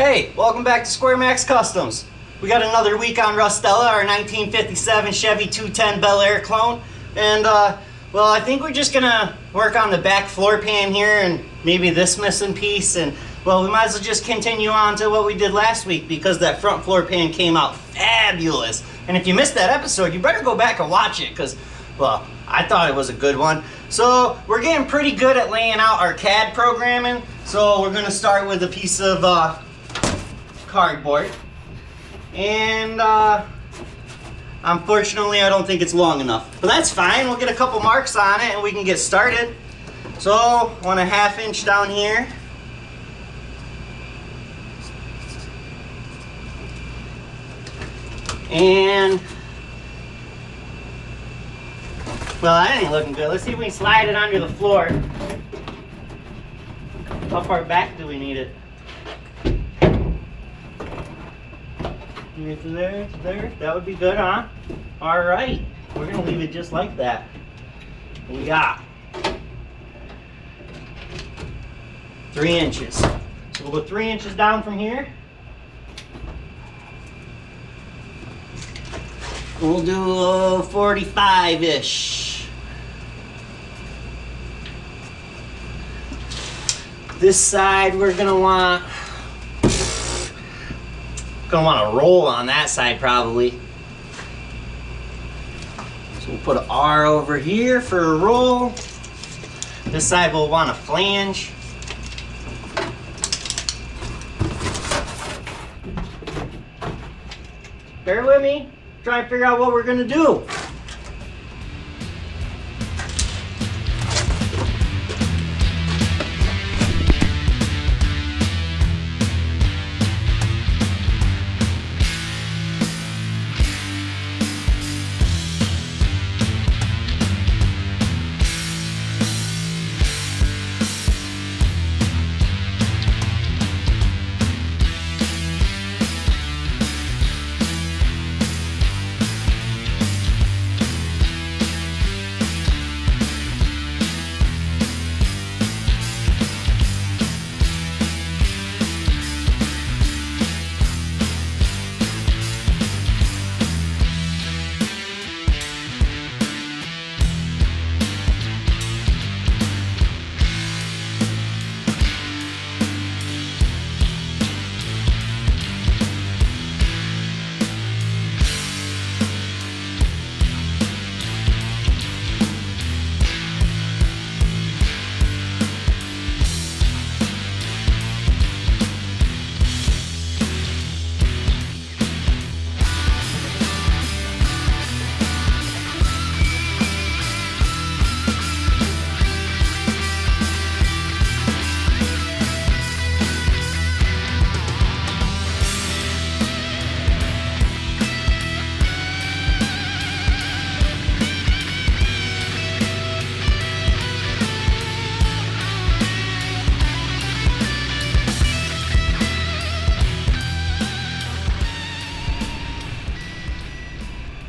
Hey, welcome back to SquareMax Customs. We got another week on Rustella, our 1957 Chevy 210 Bel-Air clone. And, well, I think we're just gonna work on the back floor pan here and maybe this missing piece. And, well, we might as well just continue on to what we did last week because that front floor pan came out fabulous. And if you missed that episode, you better go back and watch it because, well, I thought it was a good one. So we're getting pretty good at laying out our CAD programming. So we're gonna start with a piece of cardboard. And unfortunately, I don't think it's long enough. But that's fine, we'll get a couple marks on it and we can get started. So, 1.5 inch down here. And, well, that ain't looking good. Let's see if we can slide it under the floor. How far back do we need it? There, there. That would be good, huh? All right. We're going to leave it just like that. What we got 3 inches. So we'll go 3 inches down from here. We'll do 45-ish. This side we're going to want a roll on that side probably. So we'll put an R over here for a roll. This side we'll want a flange. Bear with me, try and figure out what we're gonna do.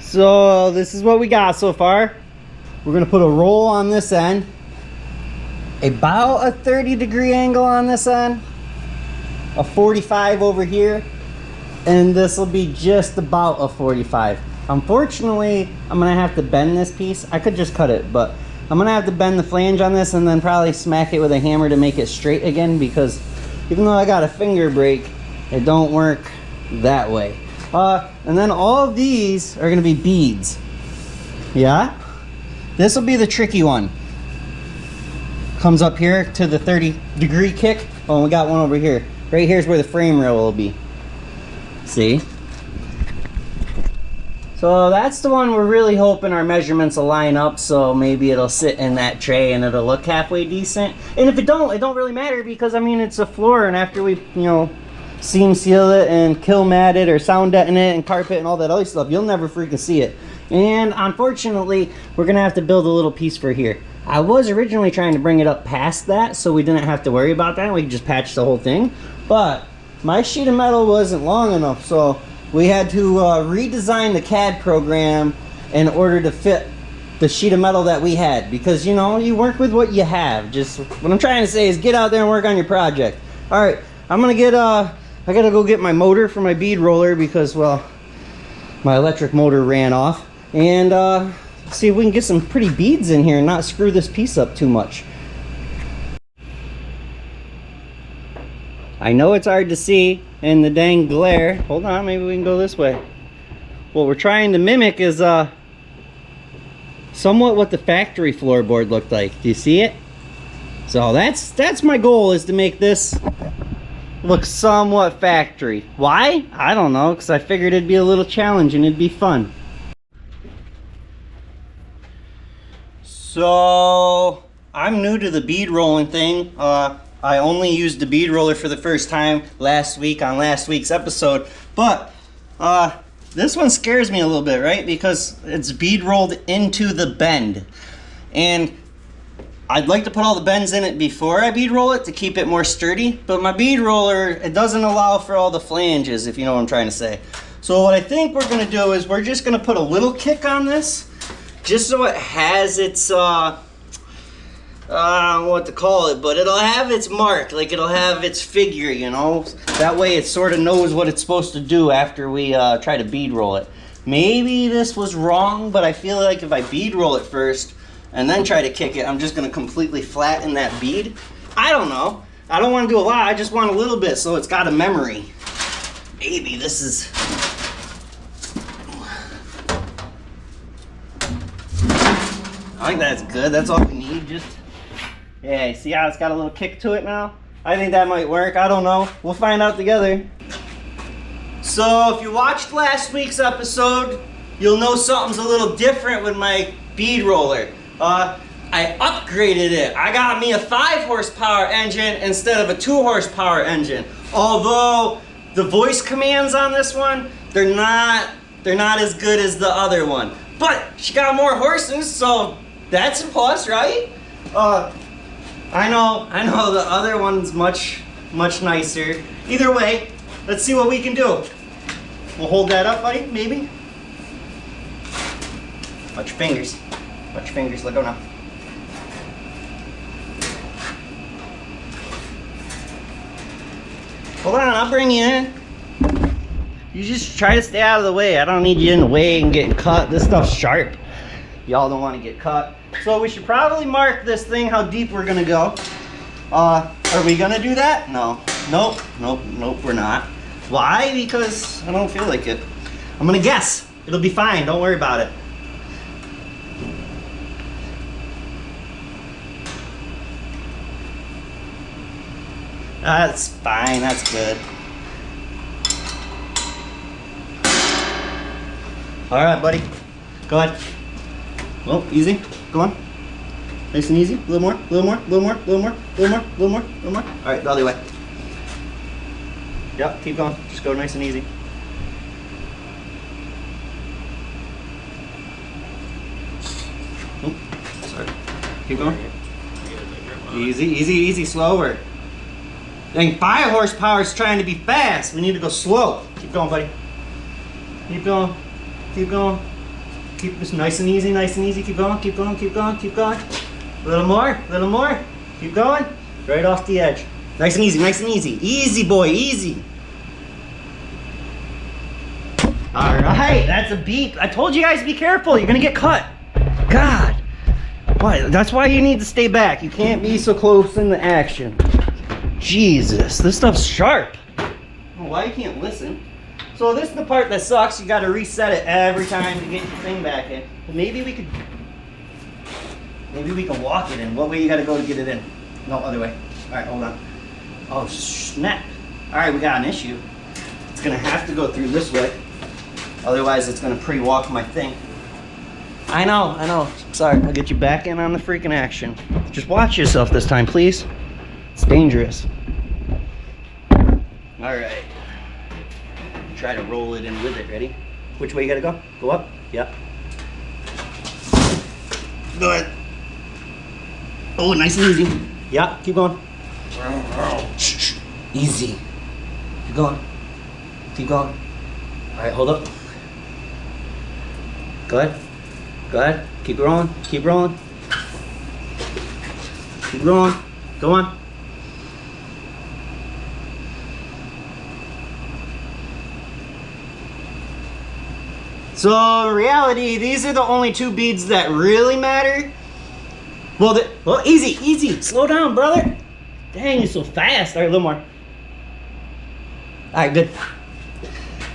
So this is what we got so far. We're gonna put a roll on this end, about a 30-degree angle on this end, a 45 over here, and this will be just about a 45. Unfortunately, I'm gonna have to bend this piece. I could just cut it, but I'm gonna have to bend the flange on this and then probably smack it with a hammer to make it straight again, because even though I got a finger brake, it don't work that way. And then all of these are gonna be beads. Yeah? This will be the tricky one. Comes up here to the 30-degree kick. Oh, and we got one over here. Right here's where the frame rail will be. See? So that's the one we're really hoping our measurements will line up, so maybe it'll sit in that tray and it'll look halfway decent. And if it don't really matter, because I mean it's a floor, and after we, you know, seam seal it and kill mat it or sound deaden it and carpet and all that other stuff, you'll never freaking see it. And unfortunately, we're gonna have to build a little piece for here. I was originally trying to bring it up past that so we didn't have to worry about that. We could just patch the whole thing. But my sheet of metal wasn't long enough, so we had to redesign the CAD program in order to fit the sheet of metal that we had, because you know, you work with what you have. Just what I'm trying to say is get out there and work on your project. All right, I'm gonna I gotta go get my motor for my bead roller because, well, my electric motor ran off. And see if we can get some pretty beads in here and not screw this piece up too much. I know it's hard to see in the dang glare. Hold on, maybe we can go this way. What we're trying to mimic is somewhat what the factory floorboard looked like. Do you see it? So that's my goal, is to make this look somewhat factory. Why? I don't know, because I figured it'd be a little challenge and it'd be fun. So I'm new to the bead rolling thing. I only used the bead roller for the first time last week on last week's episode, but this one scares me a little bit, right? Because it's bead rolled into the bend, and I'd like to put all the bends in it before I bead roll it to keep it more sturdy, but my bead roller, it doesn't allow for all the flanges, if you know what I'm trying to say. So what I think we're gonna do is we're just gonna put a little kick on this, just so it has its I don't know what to call it, but it'll have its mark, like it'll have its figure, you know? That way it sort of knows what it's supposed to do after we try to bead roll it. Maybe this was wrong, but I feel like if I bead roll it first and then try to kick it, I'm just gonna completely flatten that bead. I don't know. I don't want to do a lot, I just want a little bit so it's got a memory. Maybe this is... I think that's good, that's all we need. Just... yeah, see how it's got a little kick to it now? I think that might work. I don't know. We'll find out together. So if you watched last week's episode, you'll know something's a little different with my bead roller. I upgraded it. I got me a 5 horsepower engine instead of a 2 horsepower engine. Although the voice commands on this one, they're not as good as the other one. But she got more horses, so that's a plus, right? I know the other one's much nicer. Either way, let's see what we can do. We'll hold that up, buddy, maybe? Watch your fingers. Watch your fingers, let go now. Hold on, I'll bring you in. You just try to stay out of the way. I don't need you in the way and getting cut. This stuff's sharp. Y'all don't want to get cut. So we should probably mark this thing how deep we're gonna go. Are we gonna do that? No. Nope, we're not. Why? Because I don't feel like it. I'm gonna guess. It'll be fine, don't worry about it. That's fine, that's good. All right, buddy, go ahead. Well, easy, go on. Nice and easy, a little more, a little more, a little more, a little more, a little more, a little more, a little more. All right, the other way. Yep, keep going, just go nice and easy. Oh, sorry, keep going. Easy, easy, easy, slower. Dang, 5 horsepower is trying to be fast. We need to go slow. Keep going, buddy. Keep going. Keep going. Keep this nice and easy, nice and easy. Keep going, keep going, keep going, keep going. A little more, a little more. Keep going. Right off the edge. Nice and easy, nice and easy. Easy, boy, easy. All right, that's a beep. I told you guys to be careful. You're going to get cut. God. Why? That's why you need to stay back. You can't be so close in the action. Jesus, this stuff's sharp. I don't know why you can't listen. So this is the part that sucks. You got to reset it every time to get your thing back in. But maybe we can walk it in. What way you got to go to get it in? No, other way. All right, hold on. Oh, snap. All right, we got an issue. It's going to have to go through this way. Otherwise, it's going to pre-walk my thing. I know. Sorry, I'll get you back in on the freaking action. Just watch yourself this time, please. It's dangerous. All right. Try to roll it in with it. Ready? Which way you gotta go? Go up? Yep. Go ahead. Oh, nice and easy. Yep, keep going. Easy. Keep going. Keep going. All right, hold up. Go ahead. Go ahead. Keep rolling. Keep rolling. Keep rolling. Go on. So in reality, these are the only two beads that really matter. Well, easy, slow down, brother. Dang, you're so fast. All right, a little more. All right, good.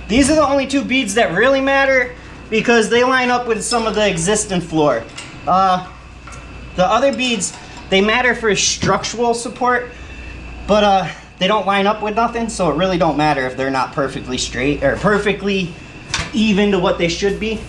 These are the only two beads that really matter because they line up with some of the existing floor. The other beads, they matter for structural support, but they don't line up with nothing, so it really don't matter if they're not perfectly straight or perfectly even to what they should be.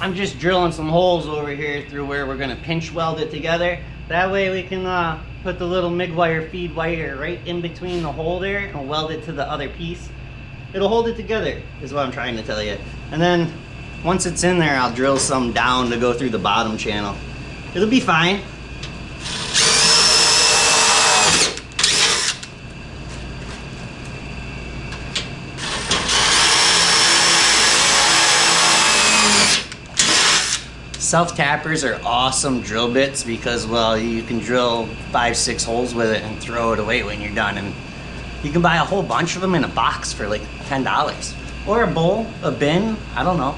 I'm just drilling some holes over here through where we're gonna pinch weld it together. That way we can put the little MIG wire feed wire right in between the hole there and weld it to the other piece. It'll hold it together, is what I'm trying to tell you. And then once it's in there, I'll drill some down to go through the bottom channel. It'll be fine. Self-tappers are awesome drill bits because, well, you can drill 5-6 holes with it and throw it away when you're done. And you can buy a whole bunch of them in a box for like $10. Or a bowl, a bin, I don't know.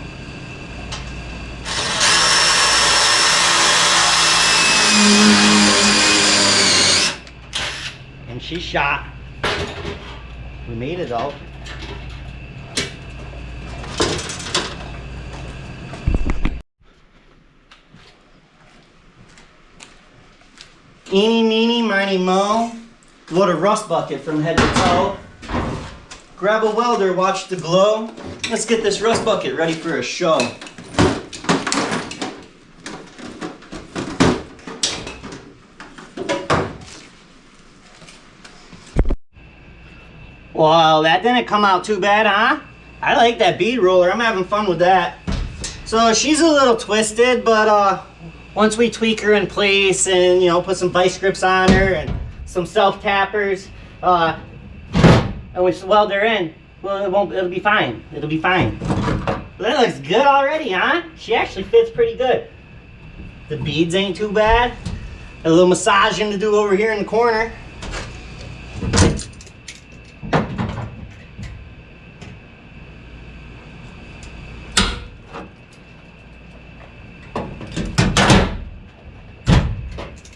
And she shot. We made it though. Eeny, meeny, miny, mo. Load a rust bucket from head to toe. Grab a welder, watch the glow. Let's get this rust bucket ready for a show. Well, that didn't come out too bad, huh? I like that bead roller. I'm having fun with that. So she's a little twisted, but once we tweak her in place and, you know, put some vice grips on her and some self-tappers, and we weld her in, well, it'll be fine. It'll be fine. Well, that looks good already, huh? She actually fits pretty good. The beads ain't too bad. A little massaging to do over here in the corner.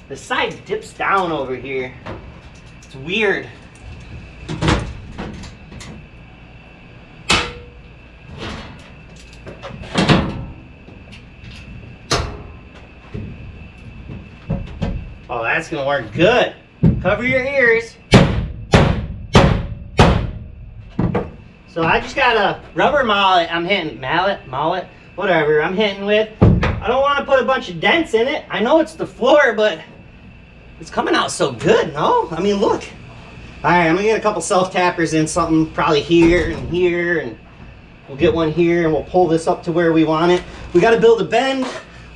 The side dips down over here. It's weird. Oh, that's gonna work good. Cover your ears. So I just got a rubber mallet I'm hitting, mallet, whatever I'm hitting with. I don't want to put a bunch of dents in it. I know it's the floor, but it's coming out so good, no? I mean, look. All right, I'm gonna get a couple self-tappers in, something probably here, and we'll get one here, and we'll pull this up to where we want it. We got to build a bend.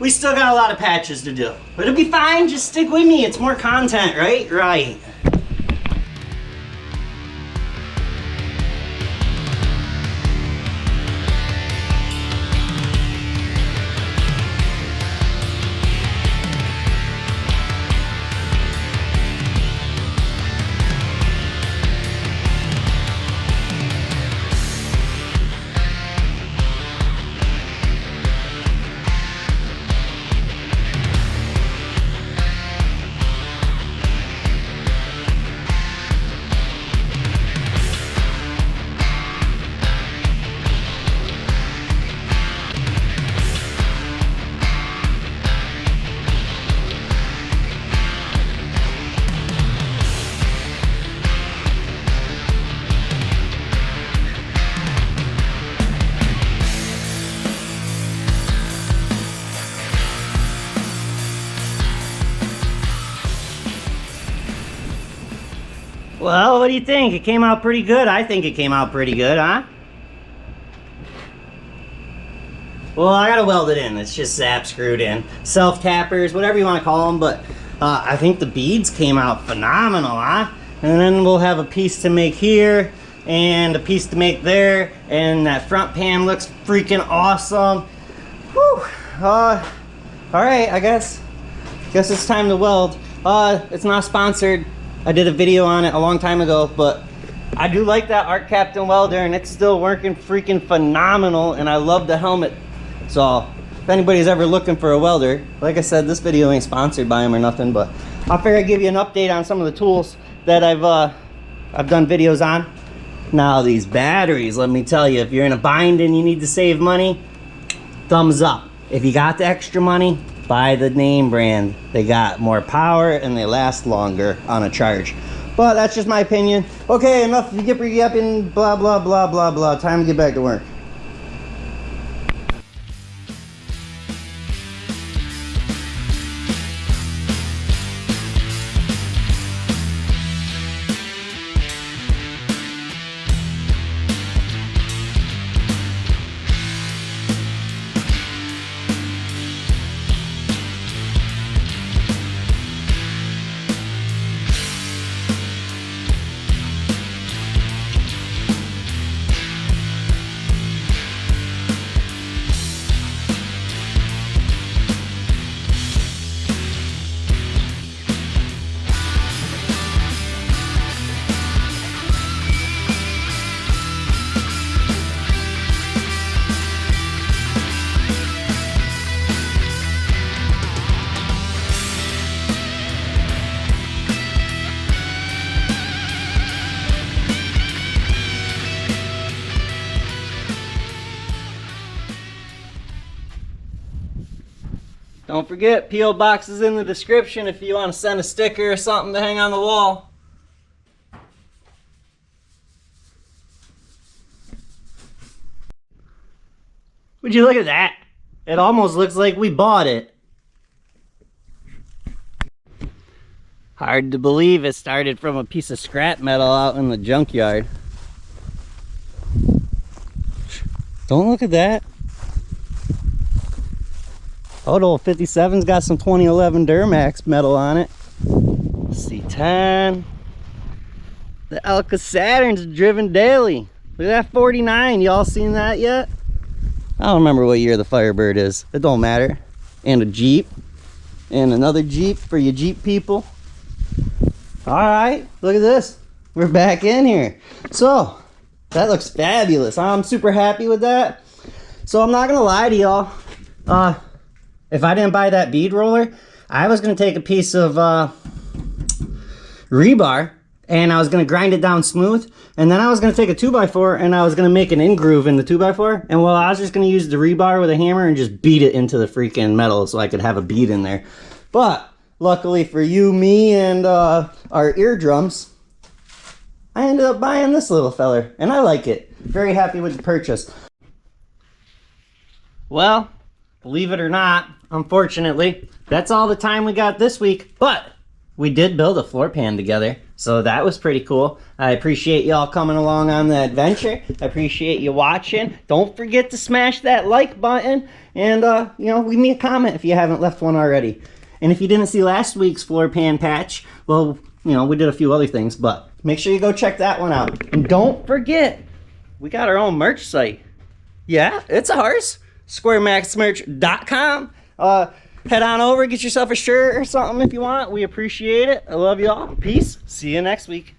We still got a lot of patches to do. But it'll be fine. Just stick with me. It's more content, right? Right. Well, what do you think? It came out pretty good. I think it came out pretty good, huh? Well, I gotta weld it in. It's just zap screwed in. Self-tappers, whatever you want to call them, but I think the beads came out phenomenal, huh? And then we'll have a piece to make here, and a piece to make there, and that front pan looks freaking awesome. Whew. Alright, I guess it's time to weld. It's not sponsored. I did a video on it a long time ago, but I do like that Art Captain welder, and it's still working freaking phenomenal, and I love the helmet. So if anybody's ever looking for a welder, like I said, this video ain't sponsored by him or nothing, but I figure I'd give you an update on some of the tools that I've done videos on. Now these batteries, let me tell you, if you're in a bind and you need to save money, thumbs up. If you got the extra money, buy the name brand. They got more power and they last longer on a charge. But that's just my opinion. Okay, enough yip-yapping, blah, blah, blah, blah, blah. Time to get back to work. Don't forget, P.O. box is in the description if you want to send a sticker or something to hang on the wall. Would you look at that? It almost looks like we bought it. Hard to believe it started from a piece of scrap metal out in the junkyard. Don't look at that. Oh, the old 57's got some 2011 Duramax metal on it. C10. The Elka Saturn's driven daily. Look at that 49. Y'all seen that yet? I don't remember what year the Firebird is. It don't matter. And a Jeep. And another Jeep for you Jeep people. Alright, look at this. We're back in here. So, that looks fabulous. I'm super happy with that. So I'm not gonna lie to y'all. If I didn't buy that bead roller, I was gonna take a piece of rebar and I was gonna grind it down smooth, and then I was gonna take a 2x4 and I was gonna make an in groove in the 2x4, and well, I was just gonna use the rebar with a hammer and just beat it into the freaking metal so I could have a bead in there. But luckily for you, me, and our eardrums, I ended up buying this little feller, and I like it. Very happy with the purchase. Well, believe it or not, unfortunately, that's all the time we got this week, but we did build a floor pan together. So that was pretty cool. I appreciate y'all coming along on the adventure. I appreciate you watching. Don't forget to smash that like button. And, you know, leave me a comment if you haven't left one already. And if you didn't see last week's floor pan patch, well, you know, we did a few other things. But make sure you go check that one out. And don't forget, we got our own merch site. Yeah, it's ours. SquareMaxMerch.com. Head on over, get yourself a shirt or something if you want. We appreciate it. I love y'all. Peace. See you next week.